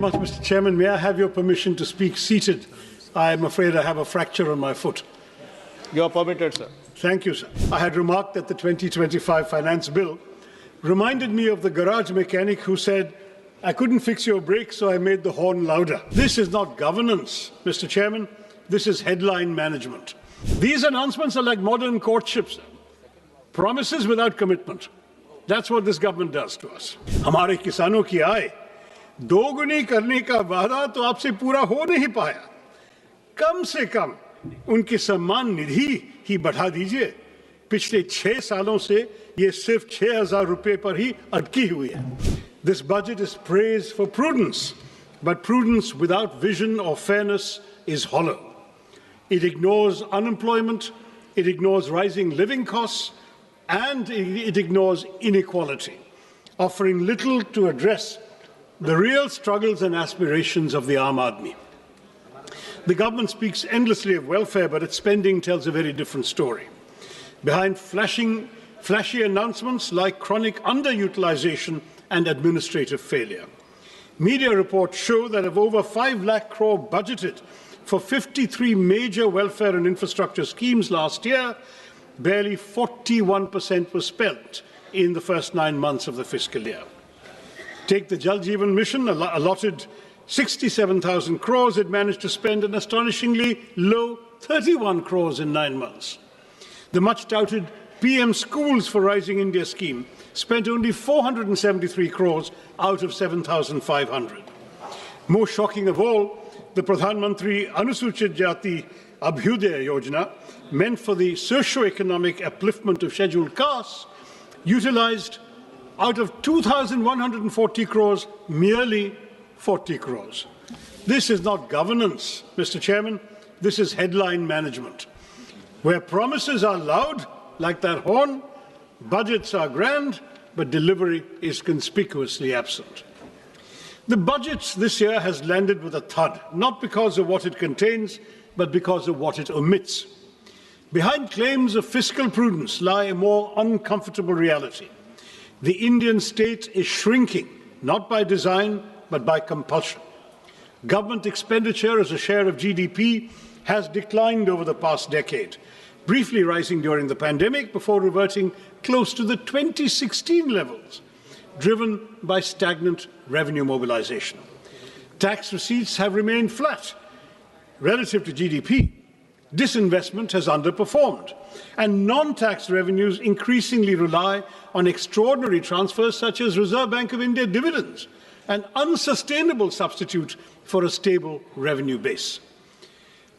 Mr. Chairman, may I have your permission to speak seated? I am afraid I have a fracture on my foot. You are permitted, sir. Thank you, sir. I had remarked that the 2025 Finance Bill reminded me of the garage mechanic who said, "I couldn't fix your brake, so I made the horn louder." This is not governance, Mr. Chairman. This is headline management. These announcements are like modern courtships. Promises without commitment. That's what this government does to us. हमारे किसानों की आय दोगुनी करने का वादा तो आपसे पूरा हो नहीं पाया। कम से कम उनकी सम्मान निधि ही बढ़ा दीजिए। पिछले 6 सालों से ये सिर्फ 6,000 रुपए पर ही अटकी हुई है। This budget is praised for prudence, but prudence without vision or fairness is hollow. It ignores unemployment, it ignores rising living costs, and it ignores inequality, offering little to address the real struggles and aspirations of the Aam Aadmi. The government speaks endlessly of welfare, but its spending tells a very different story. Behind flashy announcements like chronic underutilization and administrative failure. Media reports show that of over 5 lakh crore budgeted for 53 major welfare and infrastructure schemes last year, barely 41% was spent in the first 9 months of the fiscal year. Take the Jal Jeevan Mission, allotted 67,000 crores, it managed to spend an astonishingly low 31 crores in 9 months. The much-touted PM Schools for Rising India scheme spent only 473 crores out of 7,500. Most shocking of all, the Pradhan Mantri Anusuchit Jati Abhyudaya Yojana, meant for the socio-economic upliftment of scheduled castes, utilized out of 2,140 crores, merely 40 crores. This is not governance, Mr. Chairman. This is headline management. Where promises are loud, like that horn, budgets are grand, but delivery is conspicuously absent. The budget this year has landed with a thud, not because of what it contains, but because of what it omits. Behind claims of fiscal prudence lie a more uncomfortable reality. The Indian state is shrinking, not by design, but by compulsion. Government expenditure as a share of GDP has declined over the past decade, briefly rising during the pandemic before reverting close to the 2016 levels, driven by stagnant revenue mobilization. Tax receipts have remained flat relative to GDP. Disinvestment has underperformed, and non-tax revenues increasingly rely on extraordinary transfers such as Reserve Bank of India dividends, an unsustainable substitute for a stable revenue base.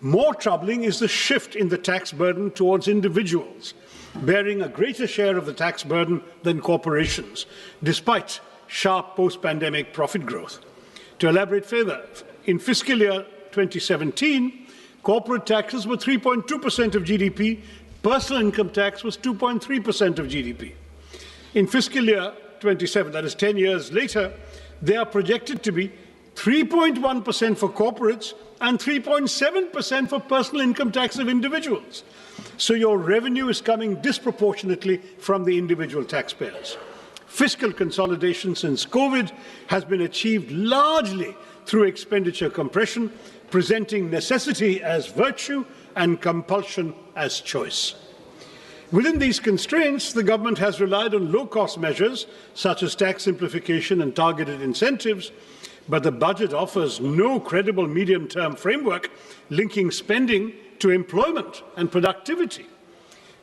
More troubling is the shift in the tax burden towards individuals, bearing a greater share of the tax burden than corporations, despite sharp post-pandemic profit growth. To elaborate further, in fiscal year 2017, corporate taxes were 3.2% of GDP, personal income tax was 2.3% of GDP. In fiscal year 27, that is 10 years later, they are projected to be 3.1% for corporates and 3.7% for personal income tax of individuals. So your revenue is coming disproportionately from the individual taxpayers. Fiscal consolidation since COVID has been achieved largely through expenditure compression, presenting necessity as virtue and compulsion as choice. Within these constraints, the government has relied on low-cost measures such as tax simplification and targeted incentives, but the budget offers no credible medium-term framework linking spending to employment and productivity.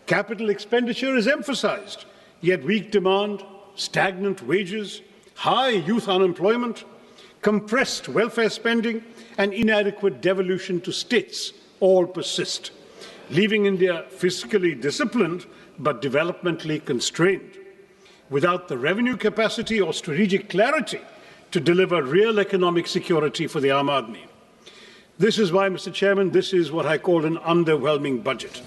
Capital expenditure is emphasized, yet weak demand, stagnant wages, high youth unemployment, compressed welfare spending, and inadequate devolution to states all persist, leaving India fiscally disciplined but developmentally constrained, without the revenue capacity or strategic clarity to deliver real economic security for the Aam Aadmi. This is why, Mr. Chairman, this is what I call an underwhelming budget.